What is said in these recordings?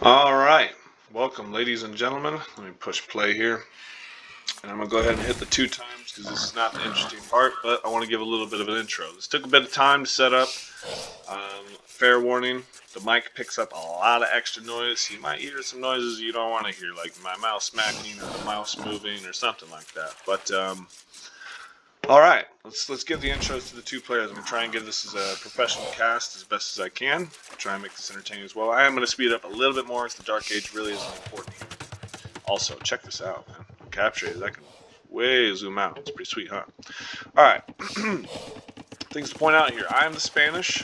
Alright, welcome ladies and gentlemen. Let me push play here. And I'm going to go ahead and hit the 2 times because this is not the interesting part, but I want to give a little bit of an intro. This took a bit of time to set up. Fair warning, the mic picks up a lot of extra noise. You might hear some noises you don't want to hear, like my mouse smacking or the mouse moving or something like that. But alright, let's give the intros to the 2 players. I'm going to try and give this as a professional cast as best as I can. Try and make this entertaining as well. I am going to speed up a little bit more as the Dark Age really isn't important here. Also, check this out, man. Capture it. I can way zoom out. It's pretty sweet, huh? Alright. Things to point out here. I am the Spanish.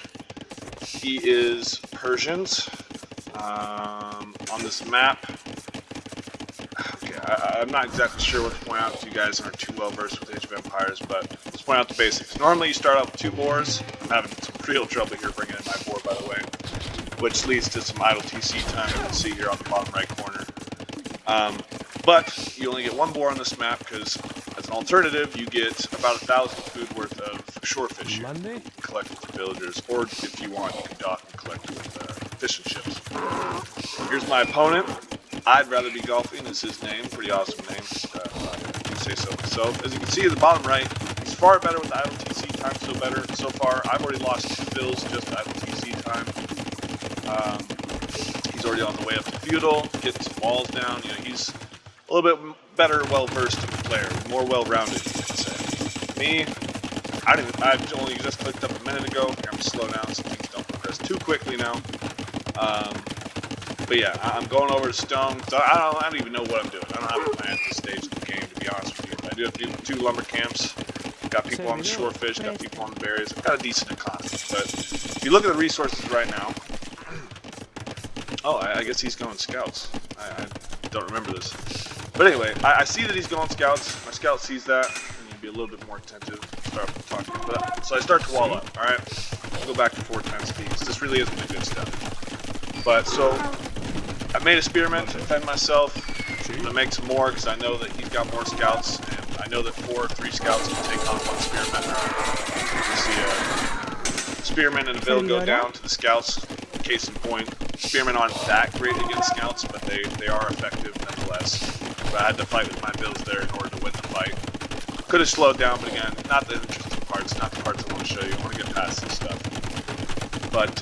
He is Persians. On this map, okay, I'm not exactly sure what to point out if you guys aren't too well versed with Age of Empires, but let's point out the basics. Normally you start out with 2 boars. I'm having some real trouble here bringing in my boar, by the way, which leads to some idle TC time, you can see here on the bottom right corner. But you only get 1 boar on this map because, as an alternative, you get about 1,000 food worth of shorefish here. You can collect with the villagers, or if you want, you can dock and collect with fishing ships. Here's my opponent. I'd rather be golfing is his name. Pretty awesome name. I do say so myself. As you can see at the bottom right, he's far better with the idle TC time. So far, I've already lost 2 fills just idle TC time. He's already on the way up to feudal, getting some walls down. You know, he's a little bit better, well-versed player, more well-rounded, you could say. Me, I've only just clicked up a minute ago. I'm gonna slow down so things don't progress too quickly now. But yeah, I'm going over to stone. So I don't even know what I'm doing. I don't have a plan at this stage of the game, to be honest with you. I do have to do 2 lumber camps. Got people on the shorefish, got people on the berries. I've got a decent economy. But if you look at the resources right now, oh, I guess he's going scouts. I don't remember this. But anyway, I see that he's going scouts. My scout sees that. I need to be a little bit more attentive. Start talking about that. So I start to wall up, alright? I'll go back to 4 times speeds. This really isn't a good step. But so I made a spearman to defend myself. I'm going to make some more because I know that he's got more scouts. And I know that 4 or 3 scouts can take on 1 spearman. You see a spearman and a vill go down to the scouts. Case in point, spearmen aren't that great against scouts, but they are effective nonetheless. But I had to fight with my bills there in order to win the fight. Could have slowed down, but again, not the interesting parts, not the parts I want to show you. I want to get past this stuff. But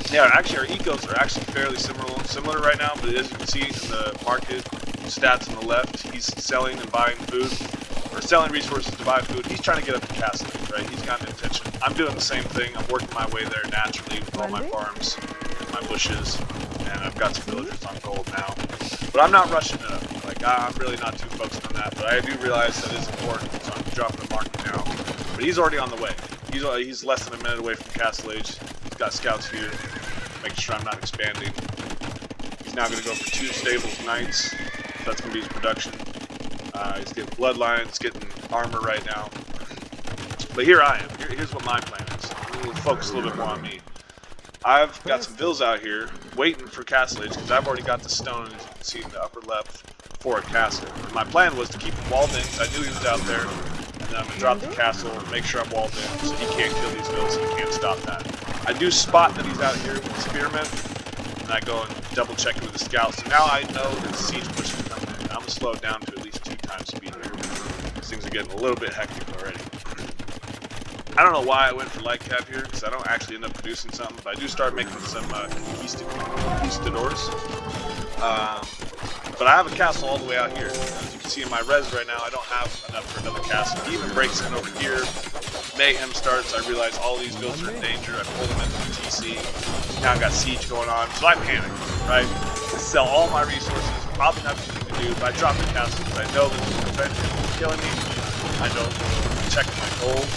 yeah, actually our ecos are actually fairly similar right now. But as you can see in the market stats on the left, he's selling and buying food, or selling resources to buy food. He's trying to get up to castle, right? He's got an intention. I'm doing the same thing. I'm working my way there naturally with all my farms and my bushes, and I've got some villagers on gold now. But I'm not rushing it up. Like, I'm really not too focused on that, but I do realize that is important, so I'm dropping the market now. But he's already on the way. He's less than a minute away from Castle Age. He's got scouts here, making sure I'm not expanding. He's now going to go for 2 stables knights. That's going to be his production. He's getting bloodlines, getting armor right now. But here I am. Here's what my plan is. We'll focus a little bit more on me. I've got some vills out here waiting for Castle Age because I've already got the stone, as you can see in the upper left, for a castle. And my plan was to keep him walled in because I knew he was out there. And then I'm going to drop the castle and make sure I'm walled in so he can't kill these vills, so he can't stop that. I do spot that he's out here with the spearmen, and I go and double check it with the scouts. So now I know that the siege push is coming in. I'm going to slow it down to at least 2 times speed here. These things are getting a little bit hectic already. I don't know why I went for light cap here, because I don't actually end up producing something, but I do start making some conquistadors. But I have a castle all the way out here. As you can see in my res right now, I don't have enough for another castle. He even breaks in over here. Mayhem starts. I realize all these vills are in danger. I pull them into the TC. Now I've got siege going on, so I panic, right? I sell all my resources. Probably not the thing to do, but I drop the castle because I know that the prevent him from killing me. I know protect my gold.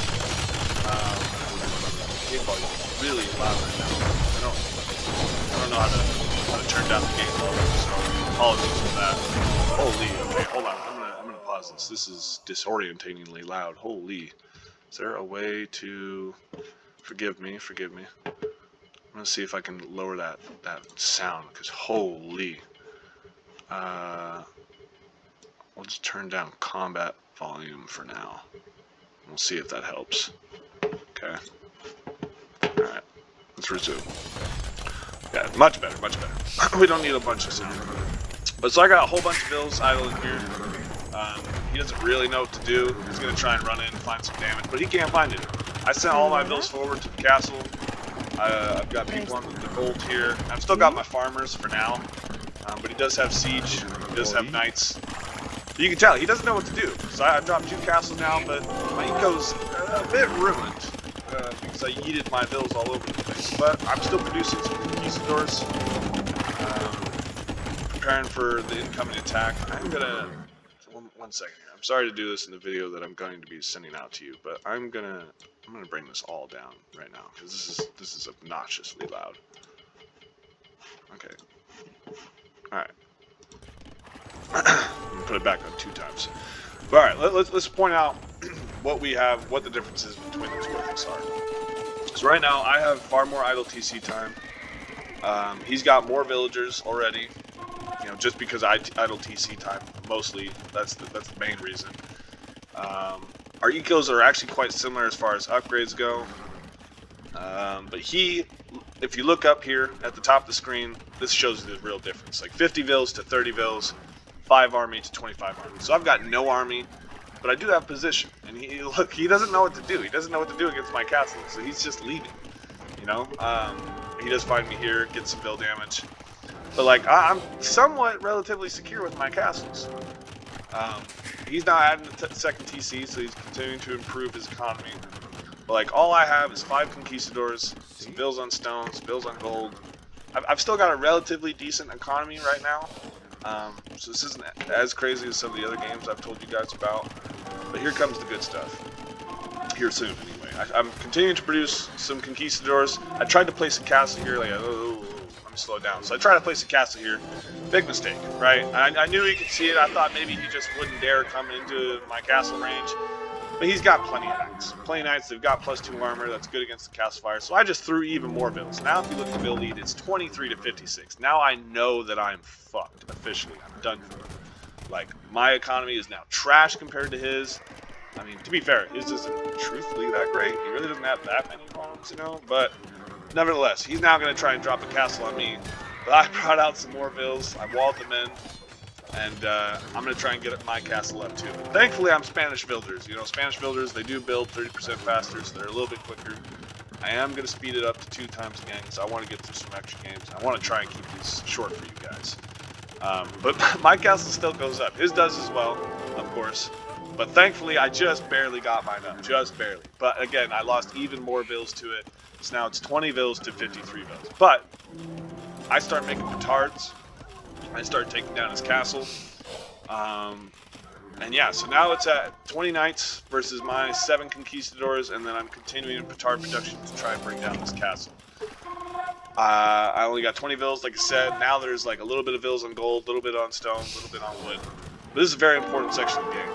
Game volume is really loud right now. I don't know how to turn down the game volume, so apologies for that. Holy, okay, hold on. I'm gonna pause this. This is disorientatingly loud. Holy. Is there a way to forgive me? I'm gonna see if I can lower that sound, because holy. We'll just turn down combat volume for now. We'll see if that helps. Okay. Alright. Let's resume. Yeah, much better, much better. We don't need a bunch of sound. But so I got a whole bunch of bills idle in here. He doesn't really know what to do. He's going to try and run in and find some damage, but he can't find it. I sent all my bills forward to the castle. I've got people on the gold here. I've still got my farmers for now, but he does have siege. He does have knights. You can tell he doesn't know what to do. So I dropped 2 castles now, but my eco's a bit ruined because I yeeted my bills all over the place. But I'm still producing some conquistadors, preparing for the incoming attack. I'm gonna one second here. I'm sorry to do this in the video that I'm going to be sending out to you, but I'm gonna bring this all down right now because this is obnoxiously loud. Okay. All right. I'm gonna put it back on 2 times. All right, let's point out what we have, what the differences between the 2 of us are. So right now I have far more idle TC time. He's got more villagers already. You know, just because I idle TC time mostly. That's the main reason. Our ecos are actually quite similar as far as upgrades go. But if you look up here at the top of the screen, this shows you the real difference. Like 50 vills to 30 vills, 5 army to 25 army. So I've got no army, but I do have position. And he doesn't know what to do. He doesn't know what to do against my castle, so he's just leaving. You know, he does find me here, get some bill damage. But like I'm somewhat relatively secure with my castles. He's now adding the second TC, so he's continuing to improve his economy. But like all I have is 5 conquistadors, some bills on stones, bills on gold. I've still got a relatively decent economy right now. So this isn't as crazy as some of the other games I've told you guys about. But here comes the good stuff. Here soon, anyway. I'm continuing to produce some conquistadors. I tried to place a castle here, like, let me slow it down. So I tried to place a castle here. Big mistake, right? I knew he could see it. I thought maybe he just wouldn't dare come into my castle range. But he's got plenty of knights. Plenty of knights, they've got +2 armor. That's good against the castle fire. So I just threw even more bills. Now if you look at the bill lead, it's 23 to 56. Now I know that I'm fucked officially. I'm done for. Like, my economy is now trash compared to his. I mean, to be fair, his isn't truthfully that great. He really doesn't have that many farms, you know? But nevertheless, he's now going to try and drop a castle on me. But I brought out some more bills. I walled them in. And I'm going to try and get my castle up too. But thankfully, I'm Spanish builders. You know, Spanish builders, they do build 30% faster, so they're a little bit quicker. I am going to speed it up to 2 times again, because I want to get through some extra games. I want to try and keep these short for you guys. But my castle still goes up. His does as well, of course. But thankfully, I just barely got mine up. Just barely. But again, I lost even more vills to it. So now it's 20 vills to 53 vills. But I start making petards. I start taking down his castle. And yeah, so now it's at 20 knights versus my 7 conquistadors, and then I'm continuing petard production to try and bring down this castle. I only got 20 vills, like I said. Now there's like a little bit of vills on gold, a little bit on stone, a little bit on wood. But this is a very important section of the game.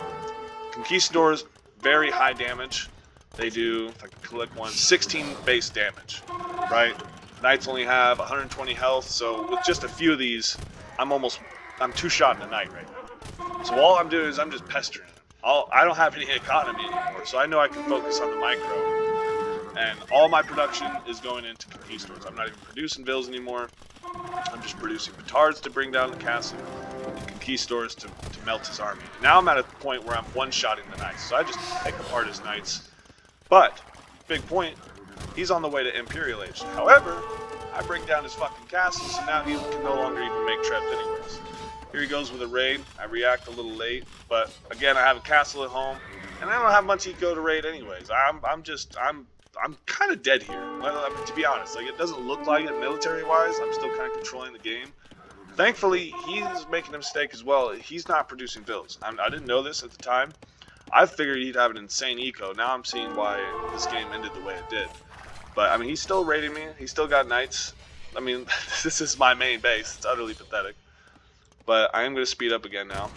Conquistadors, very high damage. They do, if I can collect one, 16 base damage, right? Knights only have 120 health, so with just a few of these, I'm 2 shot in a night right now. So all I'm doing is I'm just pestering him. I don't have any economy anymore, so I know I can focus on the micro. And all my production is going into conquistadors. I'm not even producing vills anymore. I'm just producing petards to bring down the castle, and conquistadors to melt his army. Now I'm at a point where I'm one-shotting the knights, so I just take apart his knights. But, big point, he's on the way to Imperial Age. However, I bring down his fucking castle, so now he can no longer even make trebs anyways. Here he goes with a raid. I react a little late, but again, I have a castle at home, and I don't have much eco to raid anyways. I'm kind of dead here, to be honest. Like, it doesn't look like it military-wise. I'm still kind of controlling the game. Thankfully, he's making a mistake as well. He's not producing vills. I didn't know this at the time. I figured he'd have an insane eco. Now I'm seeing why this game ended the way it did. But, I mean, he's still raiding me. He's still got knights. I mean, this is my main base. It's utterly pathetic. But I am going to speed up again now.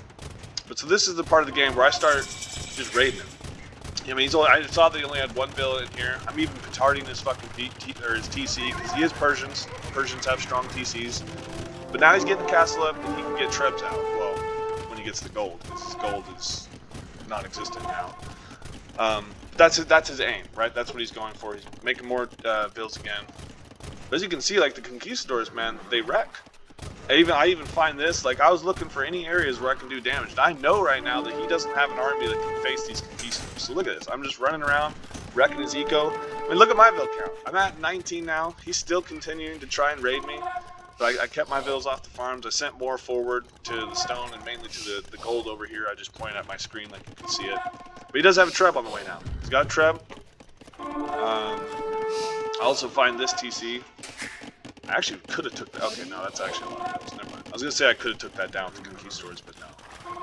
But so this is the part of the game where I start just raiding him. I mean, I saw that he only had 1 bill in here. I'm even petarding his fucking his TC, because he is Persians. Persians have strong TCs. But now he's getting the castle up, and he can get trebs out. Well, when he gets the gold, because his gold is non-existent now. That's his aim, right? That's what he's going for. He's making more bills again. But as you can see, like the conquistadors, man, they wreck. I even find this, like I was looking for any areas where I can do damage. And I know right now that he doesn't have an army that can face these conquistadors. So look at this. I'm just running around, wrecking his eco. I mean, look at my build count. I'm at 19 now. He's still continuing to try and raid me. But I kept my vills off the farms. I sent more forward to the stone and mainly to the gold over here. I just pointed at my screen like you can see it. But he does have a treb on the way now. He's got a treb. I also find this TC. I actually could have took that. Okay, no, that's actually a lot of vills. Never mind. I was going to say I could have took that down with the conquistadors, but no.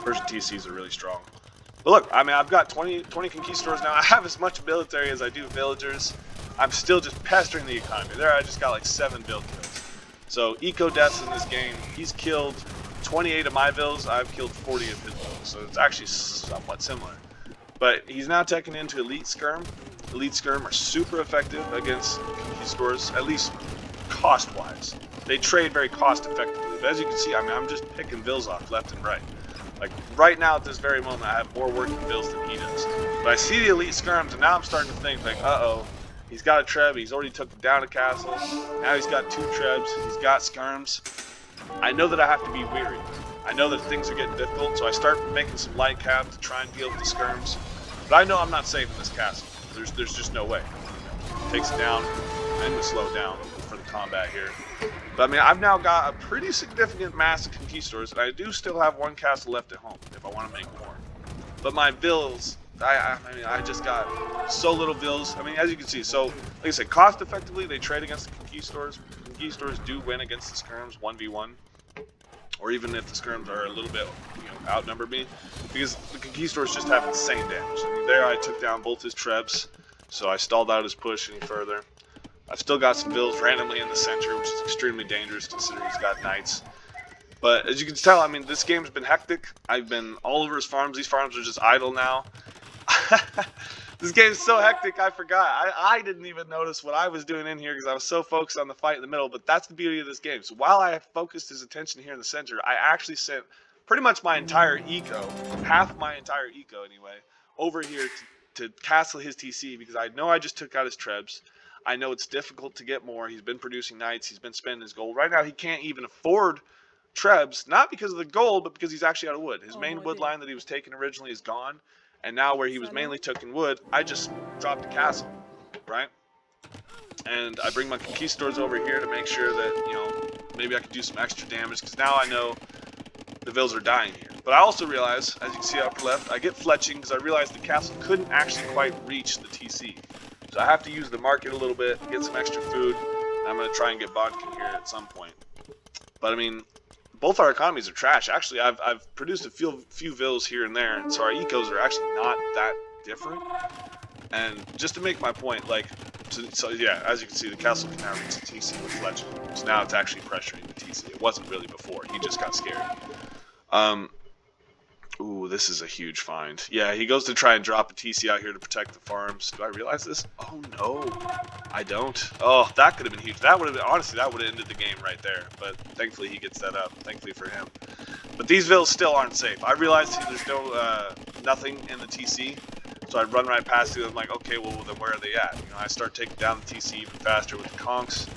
Persian TCs are really strong. But look, I mean, I've got 20 conquistadors now. I have as much military as I do villagers. I'm still just pestering the economy. There I just got like 7 build kills. So eco deaths in this game, he's killed 28 of my vills, I've killed 40 of his vills. So it's actually somewhat similar. But he's now taking into elite skirm. Elite skirm are super effective against conquistadors, at least cost-wise. They trade very cost-effectively. But as you can see, I mean, I'm just picking vills off left and right. Like right now at this very moment, I have more working vills than he does. But I see the elite skirms, and now I'm starting to think like, uh-oh. He's got a treb, he's already took down a castle, now he's got 2 trebs, he's got skirms. I know that I have to be weary. I know that things are getting difficult, so I start making some light cap to try and deal with the skirms. But I know I'm not saving this castle. There's just no way. Takes it down, I'm going to slow down for the combat here. But I mean, I've now got a pretty significant mass of conquistadors, and I do still have 1 castle left at home if I want to make more. But my vills, I mean, I just got so little vills. I mean, as you can see, so like I said, cost effectively, they trade against the conquistadors. Conquistadors do win against the skirms 1v1, or even if the skirms are a little bit, outnumber me, because the conquistadors just have insane damage. I mean, there I took down both his trebs, so I stalled out his push any further. I've still got some vills randomly in the center, which is extremely dangerous considering he's got knights. But as you can tell, I mean, this game's been hectic. I've been all over his farms. These farms are just idle now. This game's so hectic, I forgot. I didn't even notice what I was doing in here because I was so focused on the fight in the middle, but that's the beauty of this game. So while I focused his attention here in the center, I actually sent pretty much my entire eco, half my entire eco anyway, over here to castle his TC because I know I just took out his trebs. I know it's difficult to get more. He's been producing knights. He's been spending his gold. Right now, he can't even afford trebs, not because of the gold, but because he's actually out of wood. His main wood line that he was taking originally is gone. And now where he was mainly taking wood, I just dropped a castle, right? And I bring my conquistadors over here to make sure that, maybe I can do some extra damage, because now I know the vills are dying here. But I also realize, as you can see upper left, I get fletching because I realized the castle couldn't actually quite reach the TC. So I have to use the market a little bit, get some extra food, and I'm going to try and get Bodkin here at some point. But I mean, both our economies are trash. Actually, I've produced a few vills here and there, and so our ecos are actually not that different. And just to make my point, like, so yeah, as you can see, the castle can now reach the TC with fletching. So now it's actually pressuring the TC. It wasn't really before. He just got scared. Ooh, this is a huge find. Yeah, he goes to try and drop a TC out here to protect the farms. Do I realize this? Oh, no. I don't. Oh, that could have been huge. That would have been, honestly, that would have ended the game right there. But thankfully, he gets that up. Thankfully for him. But these vills still aren't safe. I realized there's nothing in the TC. So I run right past it. I'm like, okay, well, then where are they at? I start taking down the TC even faster with the conks.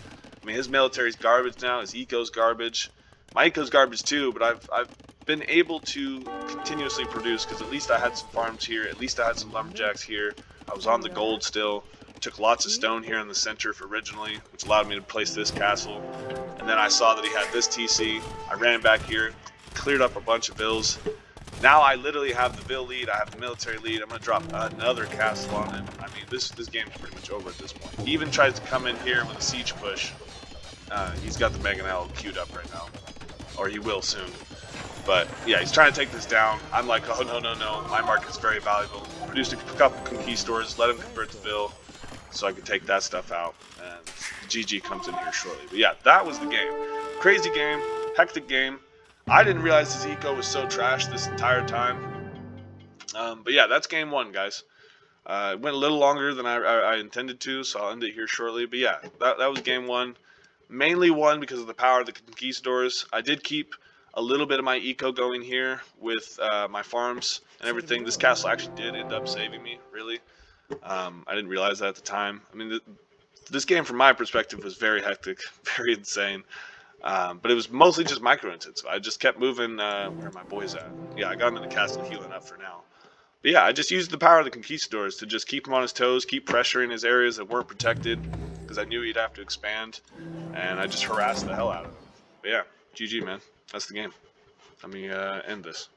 I mean, his military's garbage now. His eco's garbage. My eco's garbage too, but I've been able to continuously produce because at least I had some farms here, at least I had some lumberjacks here. I was on the gold still. Took lots of stone here in the center for originally, which allowed me to place this castle. And then I saw that he had this TC. I ran back here, cleared up a bunch of vills. Now I literally have the vill lead, I have the military lead. I'm going to drop another castle on him. I mean, this game's pretty much over at this point. He even tries to come in here with a siege push. He's got the Mangonel queued up right now. Or he will soon. But yeah, he's trying to take this down. I'm like, oh no, my market's very valuable. Produced a couple conquistadors, let him convert the vill so I can take that stuff out. And GG comes in here shortly. But yeah, that was the game. Crazy game, hectic game. I didn't realize his eco was so trash this entire time. But yeah, that's game 1, guys. It went a little longer than I intended to, so I'll end it here shortly. But yeah, that was game 1. Mainly won because of the power of the conquistadors. I did keep a little bit of my eco going here with my farms and everything. This castle actually did end up saving me, really. I didn't realize that at the time. I mean, This game, from my perspective, was very hectic, very insane. But it was mostly just micro-intensive. I just kept moving. Where are my boys at? Yeah, I got him in the castle healing up for now. But yeah, I just used the power of the conquistadors to just keep him on his toes, keep pressuring his areas that weren't protected, because I knew he'd have to expand, and I just harassed the hell out of him. But yeah, GG, man. That's the game. Let me end this.